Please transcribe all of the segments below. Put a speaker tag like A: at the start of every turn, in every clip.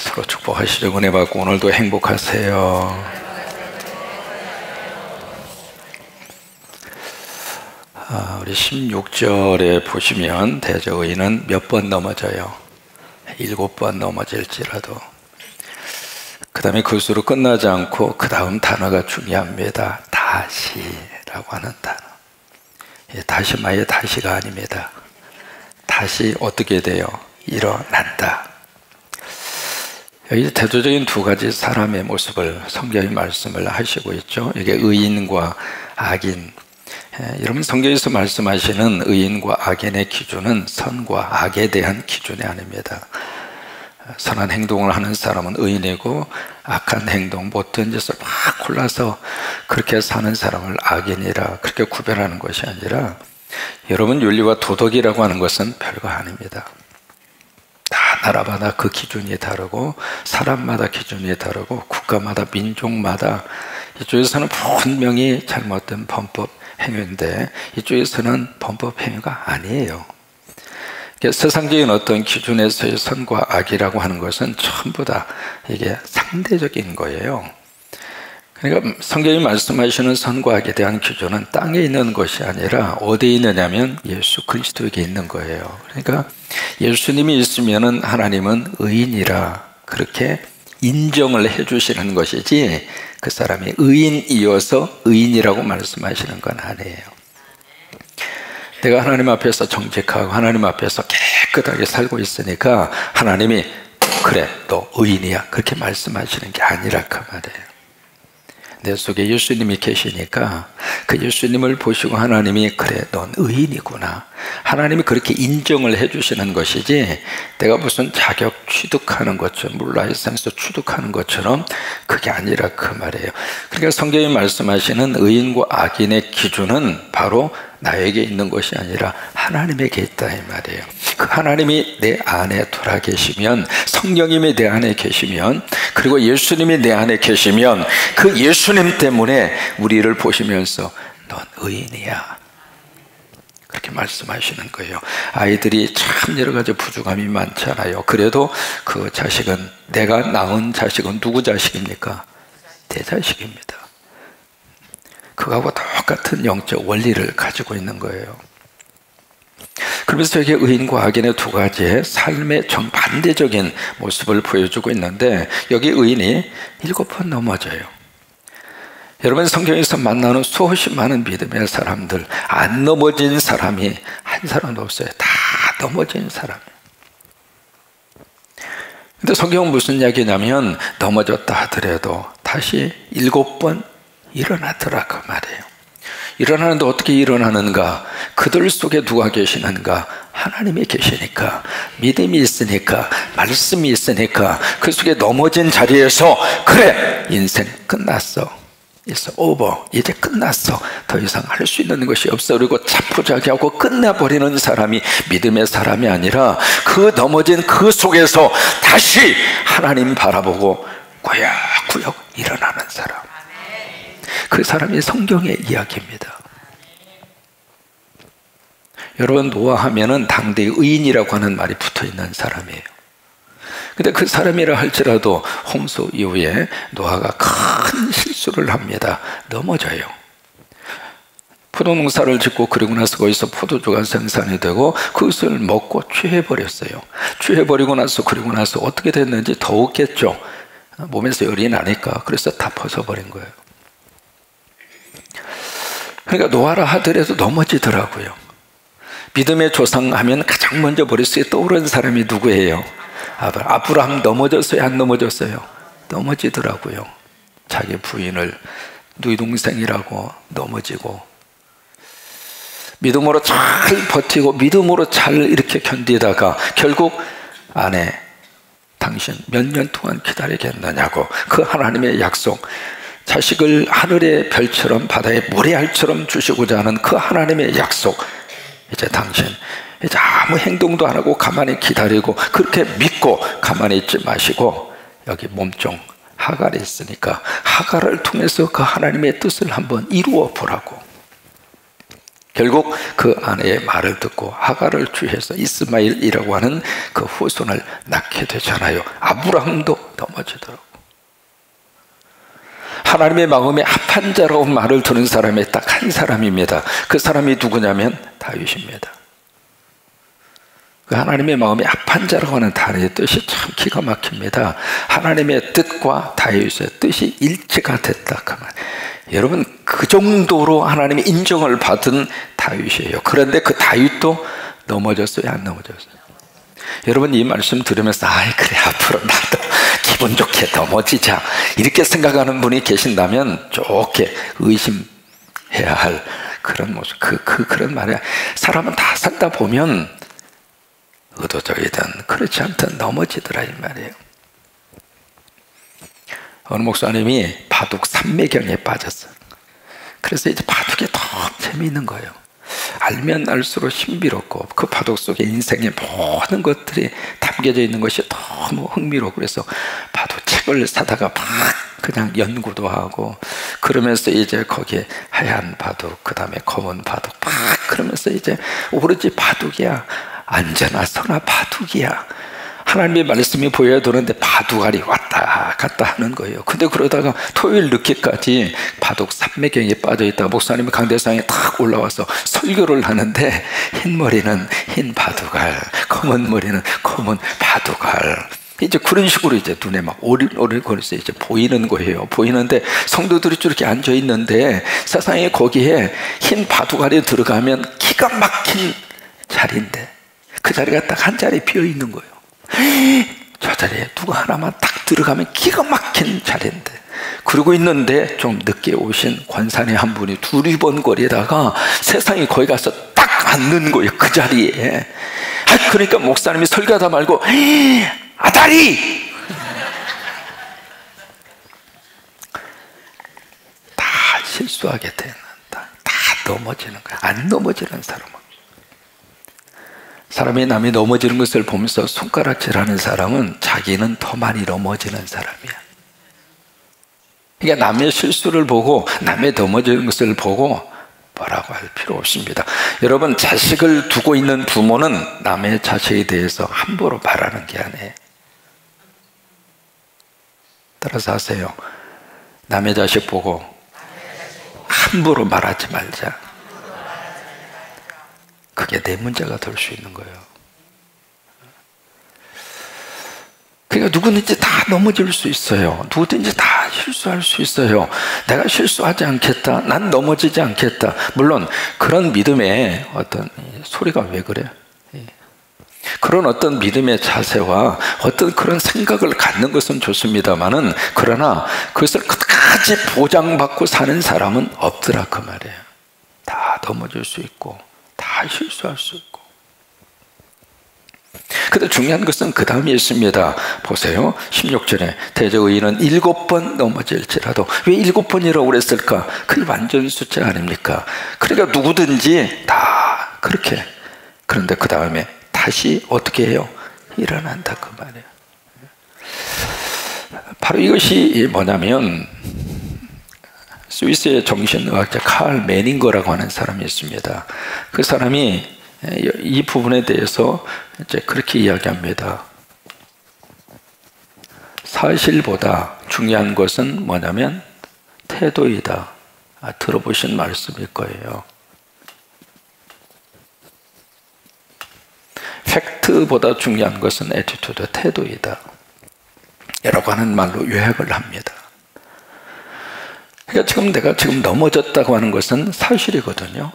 A: 서로 축복하시려고 은혜 받고 오늘도 행복하세요. 우리 16절에 보시면 대저의인은 몇 번 넘어져요. 7번 넘어질지라도. 그 다음에 그것으로 끝나지 않고 그 다음 단어가 중요합니다. 다시라고 하는 단어. 다시마의 다시가 아닙니다. 다시 어떻게 돼요? 일어난다. 여기 대조적인 두 가지 사람의 모습을 성경이 말씀을 하시고 있죠. 이게 의인과 악인. 여러분, 성경에서 말씀하시는 의인과 악인의 기준은 선과 악에 대한 기준이 아닙니다. 선한 행동을 하는 사람은 의인이고 악한 행동, 못된 짓을 막 골라서 그렇게 사는 사람을 악인이라 그렇게 구별하는 것이 아니라, 여러분, 윤리와 도덕이라고 하는 것은 별거 아닙니다. 다 나라마다 그 기준이 다르고 사람마다 기준이 다르고 국가마다 민족마다, 이쪽에서는 분명히 잘못된 범법 행위인데 이쪽에서는 범법 행위가 아니에요. 세상적인 어떤 기준에서의 선과 악이라고 하는 것은 전부 다 이게 상대적인 거예요. 그러니까 성경이 말씀하시는 선과 악에 대한 기준은 땅에 있는 것이 아니라 어디에 있느냐면 예수 그리스도에게 있는 거예요. 그러니까 예수님이 있으면은 하나님은 의인이라 그렇게 인정을 해주시는 것이지, 그 사람이 의인이어서 의인이라고 말씀하시는 건 아니에요. 내가 하나님 앞에서 정직하고 하나님 앞에서 깨끗하게 살고 있으니까 하나님이 그래 너 의인이야 그렇게 말씀하시는 게 아니라 그 말이에요. 내 속에 예수님이 계시니까 그 예수님을 보시고 하나님이 그래 넌 의인이구나, 하나님이 그렇게 인정을 해주시는 것이지, 내가 무슨 자격 취득하는 것처럼, 물라이센스 취득하는 것처럼 그게 아니라 그 말이에요. 그러니까 성경이 말씀하시는 의인과 악인의 기준은 바로 나에게 있는 것이 아니라 하나님에게 있다 이 말이에요. 그 하나님이 내 안에 돌아 계시면, 성령님이 내 안에 계시면, 그리고 예수님이 내 안에 계시면 그 예수님 때문에 우리를 보시면서 넌 의인이야 그렇게 말씀하시는 거예요. 아이들이 참 여러 가지 부족함이 많잖아요. 그래도 그 자식은, 내가 낳은 자식은 누구 자식입니까? 내 자식입니다. 그거하고 똑같은 영적 원리를 가지고 있는 거예요. 그러면서 여기 의인과 악인의 두 가지의 삶의 정반대적인 모습을 보여주고 있는데, 여기 의인이 7번 넘어져요. 여러분, 성경에서 만나는 수없이 많은 믿음의 사람들, 안 넘어진 사람이 한 사람도 없어요. 다 넘어진 사람이에요. 근데 성경은 무슨 이야기냐면, 넘어졌다 하더라도 다시 7번 일어나더라 그 말이에요. 일어나는데 어떻게 일어나는가? 그들 속에 누가 계시는가? 하나님이 계시니까, 믿음이 있으니까, 말씀이 있으니까 그 속에 넘어진 자리에서 그래 인생 끝났어, It's over, 이제 끝났어, 더 이상 할 수 있는 것이 없어, 그리고 자포자기하고 끝내버리는 사람이 믿음의 사람이 아니라, 그 넘어진 그 속에서 다시 하나님 바라보고 꾸역꾸역 일어나는 사람, 그 사람이 성경의 이야기입니다. 여러분, 노아 하면은 당대의 의인이라고 하는 말이 붙어있는 사람이에요. 근데 그 사람이라 할지라도 홍수 이후에 노아가 큰 실수를 합니다. 넘어져요. 포도농사를 짓고 그리고 나서 거기서 포도주가 생산이 되고 그것을 먹고 취해버렸어요. 취해버리고 나서 그리고 나서 어떻게 됐는지 더웠겠죠. 몸에서 열이 나니까. 그래서 다 벗어버린 거예요. 그러니까 노아라 하더라도 넘어지더라고요. 믿음의 조상 하면 가장 먼저 머릿속에 떠오르는 사람이 누구예요? 아브라함 넘어졌어요? 안 넘어졌어요? 넘어지더라고요. 자기 부인을 누이 동생이라고 넘어지고, 믿음으로 잘 버티고 믿음으로 잘 이렇게 견디다가 결국 아내, 당신 몇 년 동안 기다리겠느냐고, 그 하나님의 약속, 자식을 하늘의 별처럼 바다의 모래알처럼 주시고자 하는 그 하나님의 약속, 이제 당신 이제 아무 행동도 안 하고 가만히 기다리고 그렇게 믿고 가만히 있지 마시고, 여기 몸종 하갈이 있으니까 하갈을 통해서 그 하나님의 뜻을 한번 이루어 보라고. 결국 그 아내의 말을 듣고 하갈을 취해서 이스마엘이라고 하는 그 후손을 낳게 되잖아요. 아브라함도 넘어지더라고. 하나님의 마음에 합한 자라고 말을 들은 사람이 딱 한 사람입니다. 그 사람이 누구냐면 다윗입니다. 그 하나님의 마음에 합한 자라고 하는 단어의 뜻이 참 기가 막힙니다. 하나님의 뜻과 다윗의 뜻이 일치가 됐다 그 말. 여러분, 그 정도로 하나님의 인정을 받은 다윗이에요. 그런데 그 다윗도 넘어졌어요, 안 넘어졌어요? 여러분, 이 말씀 들으면서 아이 그래, 앞으로 나도 기분 좋게 넘어지자 이렇게 생각하는 분이 계신다면 좋게 의심해야 할 그런 모습. 그런 말이야. 사람은 다 살다 보면 의도적이든 그렇지 않든 넘어지더라 이 말이에요. 어느 목사님이 바둑 삼매경에 빠졌어요. 그래서 이제 바둑이 더 재미있는 거예요. 알면 알수록 신비롭고 그 바둑 속에 인생의 모든 것들이 담겨져 있는 것이 너무 흥미롭고, 그래서 바둑 책을 사다가 막 그냥 연구도 하고, 그러면서 이제 거기에 하얀 바둑, 그 다음에 검은 바둑 막 그러면서 이제 오로지 바둑이야, 안전하 서나 바둑이야, 하나님의 말씀이 보여야 되는데 바둑알이 왔다 갔다 하는 거예요. 근데 그러다가 토요일 늦게까지 바둑 삼매경에 빠져있다가 목사님이 강대상에 탁 올라와서 설교를 하는데, 흰 머리는 흰 바둑알, 검은 머리는 검은 바둑알, 이제 그런 식으로 이제 눈에 막 오릴거려서 이제 보이는 거예요. 보이는데 성도들이 이렇게 앉아 있는데 세상에 거기에 흰 바둑알이 들어가면 기가 막힌 자리인데 그 자리가 딱 한 자리 비어 있는 거예요. 저 자리에 누가 하나만 딱 들어가면 기가 막힌 자리인데, 그러고 있는데 좀 늦게 오신 권사님 한 분이 두리번거리다가 세상에 거기 가서 딱 앉는 거예요, 그 자리에. 그러니까 목사님이 설교하다 말고 아다리! 다 실수하게 되는, 다 넘어지는 거야. 안 넘어지는 사람은, 사람이 남이 넘어지는 것을 보면서 손가락질하는 사람은 자기는 더 많이 넘어지는 사람이야. 그러니까 남의 실수를 보고 남의 넘어지는 것을 보고 뭐라고 할 필요 없습니다. 여러분, 자식을 두고 있는 부모는 남의 자식에 대해서 함부로 말하는 게 아니에요. 따라서 하세요. 남의 자식 보고 함부로 말하지 말자. 그게 내 문제가 될 수 있는 거예요. 그러니까 누구든지 다 넘어질 수 있어요. 누구든지 다 실수할 수 있어요. 내가 실수하지 않겠다, 난 넘어지지 않겠다. 물론 그런 믿음의 어떤 소리가 왜 그래? 그런 어떤 믿음의 자세와 어떤 그런 생각을 갖는 것은 좋습니다만은, 그러나 그것을 끝까지 보장받고 사는 사람은 없더라 그 말이에요. 다 넘어질 수 있고 다 실수할 수 있고. 근데 중요한 것은 그 다음에 있습니다. 보세요. 16절에 대저의인은 7번 넘어질지라도. 왜 7번이라고 그랬을까? 그게 완전 숫자 아닙니까? 그러니까 누구든지 다 그렇게. 그런데 그 다음에 다시 어떻게 해요? 일어난다 그 말이에요. 바로 이것이 뭐냐면, 스위스의 정신의학자 칼 메닝거라고 하는 사람이 있습니다. 그 사람이 이 부분에 대해서 이제 그렇게 이야기합니다. 사실보다 중요한 것은 뭐냐면 태도이다. 들어보신 말씀일 거예요. 팩트보다 중요한 것은 애티튜드, 태도이다 라고 하는 말로 요약을 합니다. 그러니까 지금 내가 지금 넘어졌다고 하는 것은 사실이거든요.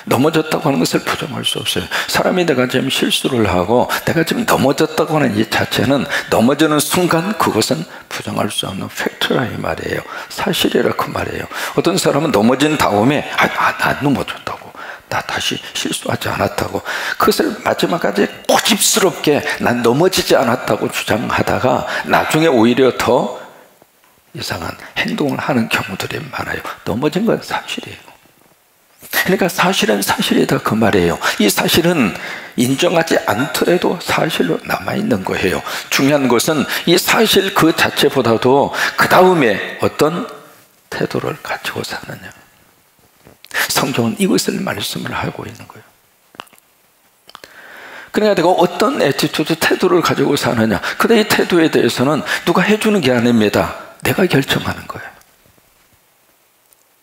A: 넘어졌다고 하는 것을 부정할 수 없어요. 사람이 내가 지금 실수를 하고 내가 지금 넘어졌다고 하는 이 자체는 넘어지는 순간 그것은 부정할 수 없는 팩트라 이 말이에요. 사실이라 그 말이에요. 어떤 사람은 넘어진 다음에 나 넘어졌다고, 나 다시 실수하지 않았다고, 그것을 마지막까지 고집스럽게 난 넘어지지 않았다고 주장하다가 나중에 오히려 더 이상한 행동을 하는 경우들이 많아요. 넘어진 건 사실이에요. 그러니까 사실은 사실이다 그 말이에요. 이 사실은 인정하지 않더라도 사실로 남아있는 거예요. 중요한 것은 이 사실 그 자체보다도 그 다음에 어떤 태도를 가지고 사느냐. 성경은 이것을 말씀을 하고 있는 거예요. 그러니까 내가 어떤 애티튜드, 태도를 가지고 사느냐, 그의 태도에 대해서는 누가 해주는 게 아닙니다. 내가 결정하는 거예요.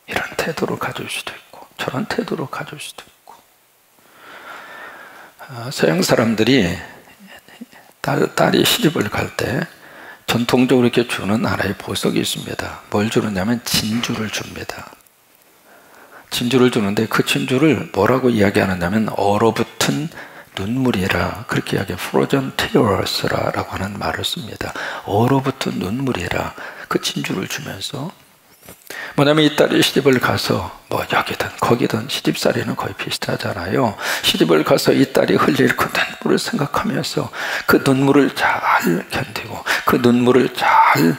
A: 이런 태도를 가질 수도 있고 저런 태도를 가질 수도 있고. 서양 사람들이 딸이 시집을 갈 때 전통적으로 이렇게 주는 하나의 보석이 있습니다. 뭘 주느냐면 진주를 줍니다. 진주를 주는데 그 진주를 뭐라고 이야기하느냐면 얼어붙은 눈물이라, 그렇게 이야기해요. frozen tears라고 하는 말을 씁니다. 얼어붙은 눈물이라. 그 진주를 주면서 뭐냐면 이 딸이 시집을 가서 뭐 여기든 거기든 시집살이는 거의 비슷하잖아요. 시집을 가서 이 딸이 흘릴 그 눈물을 생각하면서 그 눈물을 잘 견디고 그 눈물을 잘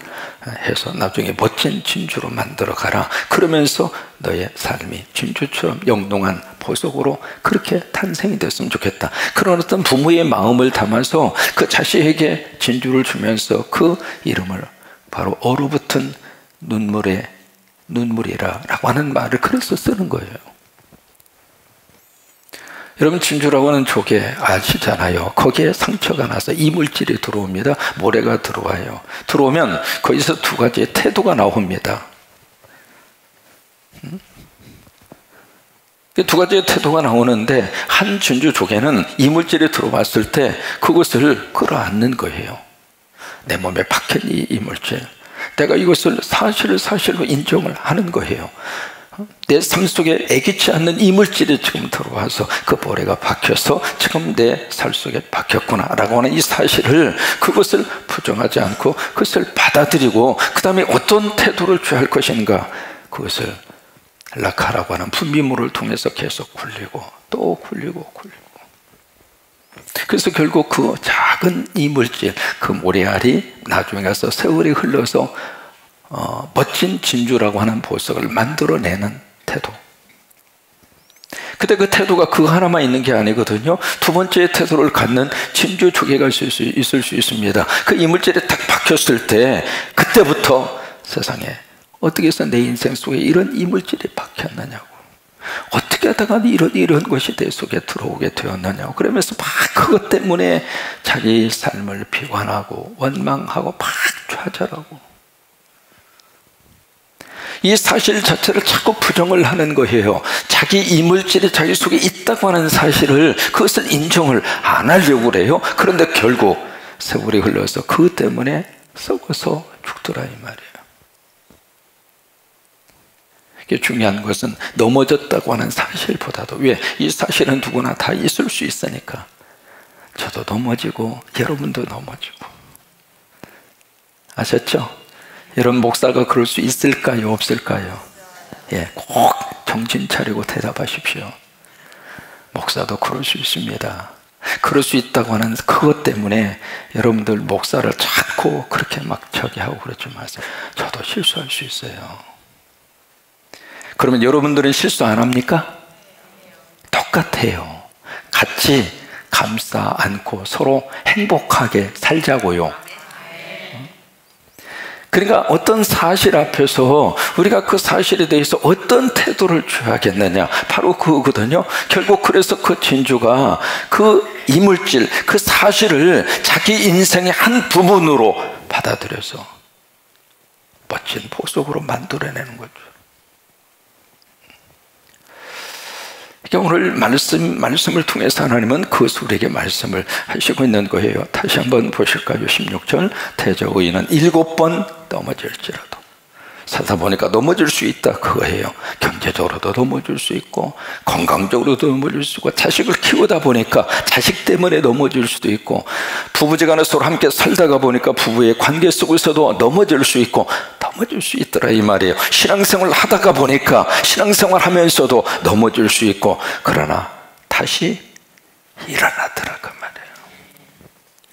A: 해서 나중에 멋진 진주로 만들어 가라. 그러면서 너의 삶이 진주처럼 영롱한 보석으로 그렇게 탄생이 됐으면 좋겠다. 그런 어떤 부모의 마음을 담아서 그 자식에게 진주를 주면서 그 이름을 바로 얼어붙은 눈물이라 라고 하는 말을 그래서 쓰는 거예요. 여러분, 진주라고 하는 조개 아시잖아요. 거기에 상처가 나서 이물질이 들어옵니다. 모래가 들어와요. 들어오면 거기서 두 가지의 태도가 나옵니다. 두 가지의 태도가 나오는데, 한 진주 조개는 이물질이 들어왔을 때 그것을 끌어안는 거예요. 내 몸에 박힌 이 이물질, 내가 이것을 사실로 인정을 하는 거예요. 내 삶 속에 애기치 않는 이물질이 지금 들어와서 그 모래가 박혀서 지금 내 살 속에 박혔구나 라고 하는 이 사실을, 그것을 부정하지 않고 그것을 받아들이고 그 다음에 어떤 태도를 취할 것인가, 그것을 라카라고 하는 분비물을 통해서 계속 굴리고 또 굴리고. 그래서 결국 그 작은 이물질, 그 모래알이 나중에 가서 세월이 흘러서 멋진 진주라고 하는 보석을 만들어내는 태도. 근데 그 태도가 그거 하나만 있는 게 아니거든요. 두 번째 태도를 갖는 진주 조개가 있을 수 있습니다. 그 이물질에 딱 박혔을 때, 그때부터 세상에 어떻게 해서 내 인생 속에 이런 이물질이 박혔느냐고, 어떻게 하다가 이런 것이 내 속에 들어오게 되었느냐고, 그러면서 막 그것 때문에 자기 삶을 비관하고 원망하고 막 좌절하고, 이 사실 자체를 자꾸 부정을 하는 거예요. 자기 이물질이 자기 속에 있다고 하는 사실을, 그것을 인정을 안 하려고 그래요. 그런데 결국 세월이 흘러서 그 때문에 썩어서 죽더라 이 말이에요. 이게 중요한 것은 넘어졌다고 하는 사실보다도, 왜? 이 사실은 누구나 다 있을 수 있으니까. 저도 넘어지고 여러분도 넘어지고. 아셨죠? 여러분, 목사가 그럴 수 있을까요? 없을까요? 예, 꼭 정신 차리고 대답하십시오. 목사도 그럴 수 있습니다. 그럴 수 있다고 하는 그것 때문에 여러분들 목사를 자꾸 그렇게 막 하고 그러지 마세요. 저도 실수할 수 있어요. 그러면 여러분들은 실수 안 합니까? 똑같아요. 같이 감싸 안고 서로 행복하게 살자고요. 그러니까 어떤 사실 앞에서 우리가 그 사실에 대해서 어떤 태도를 취하겠느냐, 바로 그거거든요. 결국 그래서 그 진주가 그 이물질, 그 사실을 자기 인생의 한 부분으로 받아들여서 멋진 보석으로 만들어내는 거죠. 오늘 말씀을 통해서 하나님은 그것을 우리에게 말씀을 하시고 있는 거예요. 다시 한번 보실까요? 16절. 대저 의인은 7번 넘어질지라도. 살다 보니까 넘어질 수 있다 그거예요. 경제적으로도 넘어질 수 있고, 건강적으로도 넘어질 수 있고, 자식을 키우다 보니까 자식 때문에 넘어질 수도 있고, 부부지간에 서로 함께 살다가 보니까 부부의 관계 속에서도 넘어질 수 있고, 넘어질 수 있더라 이 말이에요. 신앙생활 하다가 보니까 신앙생활 하면서도 넘어질 수 있고, 그러나 다시 일어나더라 그 말이에요.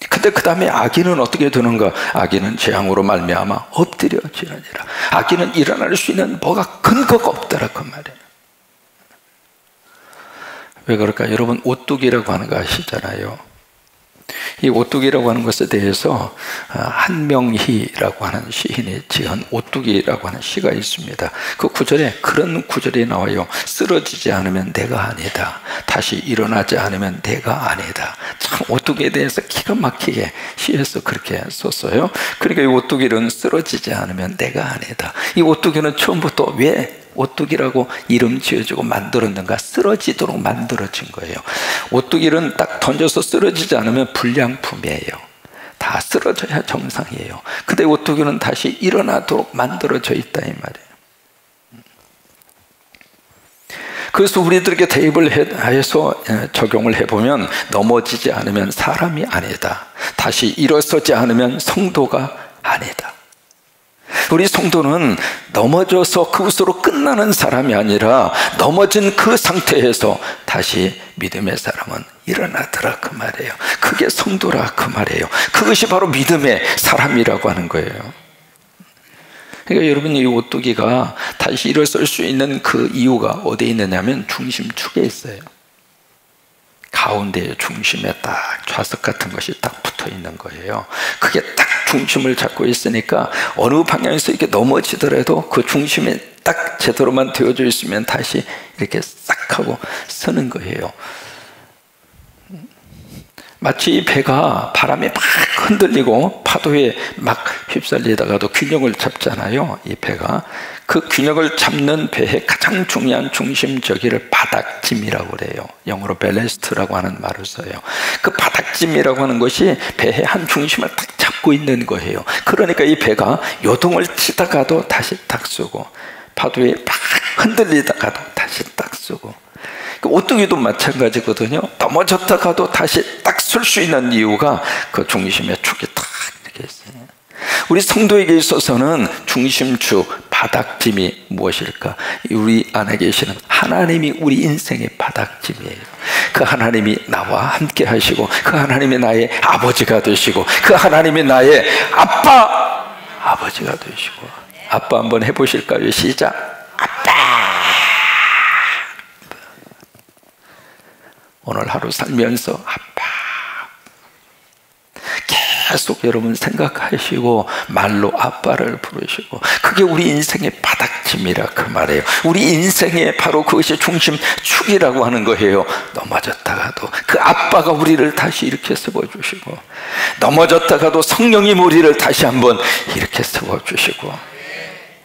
A: 근데 그 다음에 악인은 어떻게 되는가? 악인은 재앙으로 말미암아 엎드려지느니라. 악인은 일어날 수 있는 뭐가 근거가 없더라 그 말이에요. 왜 그럴까? 여러분, 오뚜기라고 하는 거 아시잖아요. 이 오뚜기라고 하는 것에 대해서 한명희라고 하는 시인이 지은 오뚜기라고 하는 시가 있습니다. 그 구절에 그런 구절이 나와요. 쓰러지지 않으면 내가 아니다. 다시 일어나지 않으면 내가 아니다. 참 오뚜기에 대해서 기가 막히게 시에서 그렇게 썼어요. 그러니까 이 오뚜기는 쓰러지지 않으면 내가 아니다. 이 오뚜기는 처음부터 왜 오뚜기라고 이름 지어주고 만들었는가? 쓰러지도록 만들어진 거예요. 오뚜기는 딱 던져서 쓰러지지 않으면 불량품이에요. 다 쓰러져야 정상이에요. 근데 오뚜기는 다시 일어나도록 만들어져 있다 이 말이에요. 그래서 우리들에게 대입을 해서 적용을 해보면 넘어지지 않으면 사람이 아니다. 다시 일어서지 않으면 성도가 아니다. 우리 성도는 넘어져서 그것으로 끝나는 사람이 아니라 넘어진 그 상태에서 다시 믿음의 사람은 일어나더라 그 말이에요. 그게 성도라 그 말이에요. 그것이 바로 믿음의 사람이라고 하는 거예요. 그러니까 여러분, 이 오뚜기가 다시 일어설 수 있는 그 이유가 어디에 있느냐면 중심축에 있어요. 가운데 중심에 딱 좌석 같은 것이 딱 붙어 있는 거예요. 그게 딱 중심을 잡고 있으니까 어느 방향에서 이렇게 넘어지더라도 그 중심에 딱 제대로만 되어져 있으면 다시 이렇게 싹 하고 서는 거예요. 마치 이 배가 바람에 막 흔들리고 파도에 막 휩쓸리다가도 균형을 잡잖아요. 이 배가 그 균형을 잡는 배의 가장 중요한 중심 저기를 바닥짐이라고 그래요. 영어로 벨레스트라고 하는 말을 써요. 그 바닥짐이라고 하는 것이 배의 한 중심을 딱 잡고 있는 거예요. 그러니까 이 배가 요동을 치다가도 다시 딱 서고 파도에 막 흔들리다가도 다시 딱 서고, 오뚜기도 마찬가지거든요. 넘어졌다가도 다시 딱 설 수 있는 이유가 그 중심의 축이 딱 이렇게 있어요. 우리 성도에게 있어서는 중심축, 바닥짐이 무엇일까? 우리 안에 계시는 하나님이 우리 인생의 바닥짐이에요. 그 하나님이 나와 함께 하시고, 그 하나님이 나의 아버지가 되시고, 그 하나님이 나의 아버지가 되시고. 아빠 한번 해보실까요? 시작. 아빠. 오늘 하루 살면서 아빠 계속 여러분 생각하시고 말로 아빠를 부르시고, 그게 우리 인생의 바닥짐이라 그 말이에요. 우리 인생의 바로 그것이 중심축이라고 하는 거예요. 넘어졌다가도 그 아빠가 우리를 다시 이렇게 세워주시고, 넘어졌다가도 성령이 우리를 다시 한번 이렇게 세워주시고,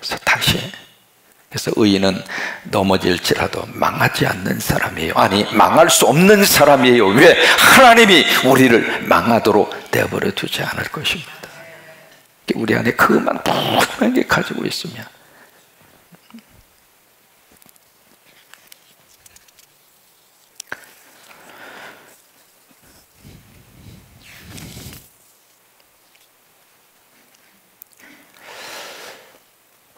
A: 그래서 다시, 그래서 의인은 넘어질지라도 망하지 않는 사람이에요. 아니, 망할 수 없는 사람이에요. 왜? 하나님이 우리를 망하도록 내버려 두지 않을 것입니다. 우리 안에 그것만 분명하게 가지고 있으면,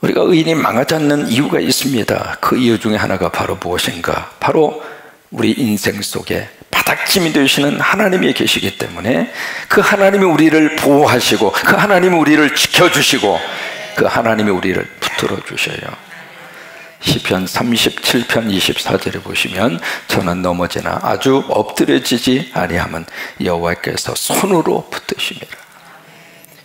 A: 우리가 의인이 망하지 않는 이유가 있습니다. 그 이유 중에 하나가 바로 무엇인가? 바로 우리 인생 속에 바닥짐이 되시는 하나님이 계시기 때문에, 그 하나님이 우리를 보호하시고, 그 하나님이 우리를 지켜주시고, 그 하나님이 우리를 붙들어 주셔요. 시편 37편 24절에 보시면, 저는 넘어지나 아주 엎드려지지 아니하면 여호와께서 손으로 붙드심이라.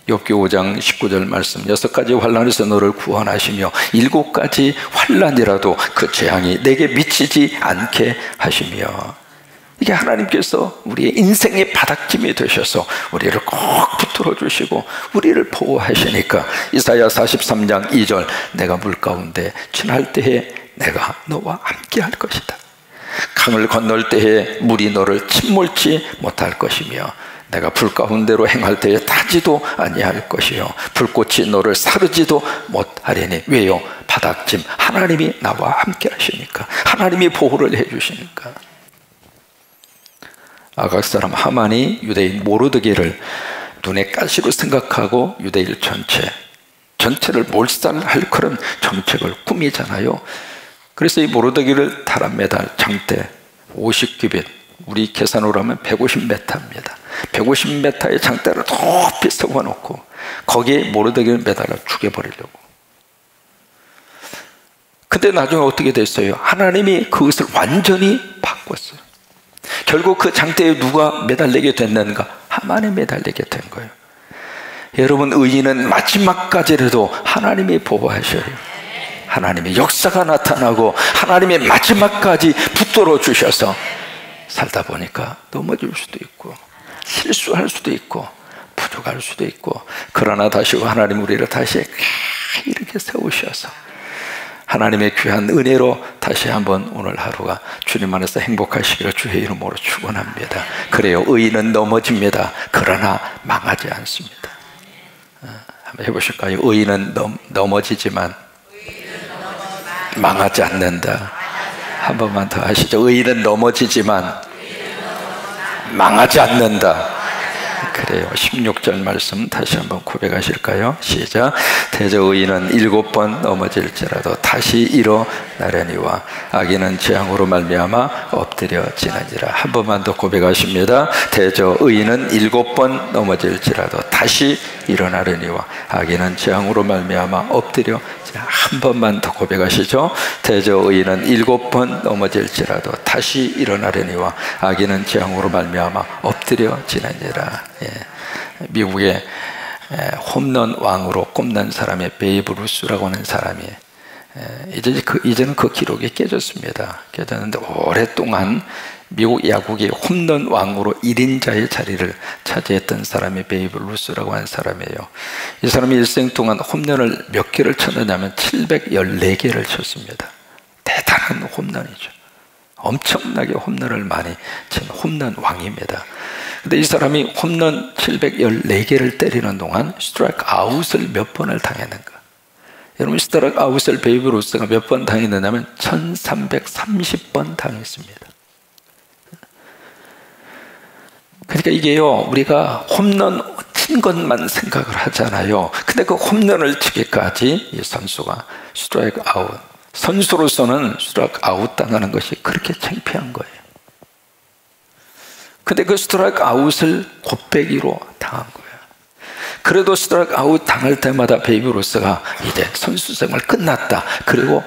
A: 욥기 5장 19절 말씀, 6가지 환난에서 너를 구원하시며 7가지 환난이라도 그 재앙이 내게 미치지 않게 하시며. 이게 하나님께서 우리의 인생의 바닥짐이 되셔서 우리를 꼭 붙들어 주시고 우리를 보호하시니까, 이사야 43장 2절, 내가 물 가운데 지날 때에 내가 너와 함께 할 것이다. 강을 건널 때에 물이 너를 침몰치 못할 것이며, 내가 불 가운데로 행할 때에 타지도 아니할 것이요 불꽃이 너를 사르지도 못하리니. 왜요? 바닥짐, 하나님이 나와 함께 하시니까, 하나님이 보호를 해주시니까. 아각 사람 하만이 유대인 모르드게를 눈에 가시로 생각하고 유대인 전체를 몰살할 그런 정책을 꾸미잖아요. 그래서 이 모르드게를 다란메달 장대 50규빗, 우리 계산으로 하면 150m입니다. 150m의 장대를 높이 세워놓고 거기에 모르드게를 매달아 죽여버리려고. 근데 나중에 어떻게 됐어요? 하나님이 그것을 완전히 바꿨어요. 결국 그 장대에 누가 매달리게 됐는가? 하만에 매달리게 된 거예요. 여러분, 의인은 마지막까지라도 하나님이 보호하셔요. 하나님의 역사가 나타나고 하나님의 마지막까지 붙들어 주셔서 살다 보니까 넘어질 수도 있고 실수할 수도 있고 부족할 수도 있고, 그러나 다시 하나님 우리를 다시 이렇게 세우셔서 하나님의 귀한 은혜로 다시 한번 오늘 하루가 주님 안에서 행복하시기를 주의 이름으로 축원합니다. 그래요, 의인은 넘어집니다. 그러나 망하지 않습니다. 한번 해보실까요? 의인은 넘어지지만 망하지 않는다. 한 번만 더 하시죠. 의인은 넘어지지만 망하지 않는다. 그래요. 16절 말씀 다시 한번 고백하실까요? 시작. 대저 의인은 7번 넘어질지라도 다시 일어나려니와 악인은 재앙으로 말미암아 엎드려지느니라. 한 번만 더 고백하십니다. 대저 의인은 7번 넘어질지라도 다시 일어나려니와 악인은 재앙으로 말미암아 엎드려. 한 번만 더 고백하시죠. 대저 의인은 7번 넘어질지라도 다시 일어나려니와 악인은 재앙으로 말미암아 엎드려지느니라. 미국의 홈런 왕으로 꼽는 사람의 베이브 루스라고 하는 사람이 이제는 그 기록이 깨졌습니다. 깨졌는데 오랫동안 미국 야구의 홈런 왕으로 1인자의 자리를 차지했던 사람이 베이브 루스라고 하는 사람이에요. 이 사람이 일생 동안 홈런을 몇 개를 쳤느냐면 714개를 쳤습니다. 대단한 홈런이죠. 엄청나게 홈런을 많이 친 홈런 왕입니다. 근데 이 사람이 홈런 714개를 때리는 동안 스트라이크 아웃을 몇 번을 당했는가? 여러분, 스트라이크 아웃을 베이브 루스가 몇 번 당했느냐면 1330번 당했습니다. 그러니까 이게요, 우리가 홈런 친 것만 생각을 하잖아요. 근데 그 홈런을 치기까지 이 선수가 스트라이크 아웃, 선수로서는 스트라이크 아웃 당하는 것이 그렇게 창피한 거예요. 근데 그 스트라이크 아웃을 곱빼기로 당한 거예요. 그래도 스트라이크 아웃 당할 때마다 베이브 루스가 이제 선수 생활 끝났다, 그리고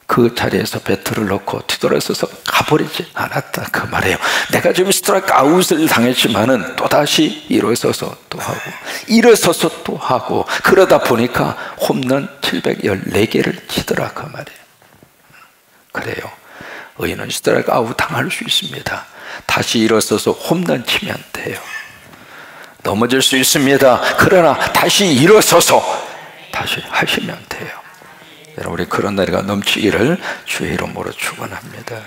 A: 그 자리에서 배트를 넣고 뒤돌아서서 가버리지 않았다, 그 말이에요. 내가 지금 스트라이크 아웃을 당했지만은 또다시 일어서서 또 하고 일어서서 또 하고, 그러다 보니까 홈런 714개를 치더라, 그 말이에요. 그래요, 의인은 스트라이크 아웃 당할 수 있습니다. 다시 일어서서 홈런 치면 돼요. 넘어질 수 있습니다. 그러나 다시 일어서서 다시 하시면 돼요. 여러분, 우리 그런 날이 넘치기를 주의 이름으로 축원합니다.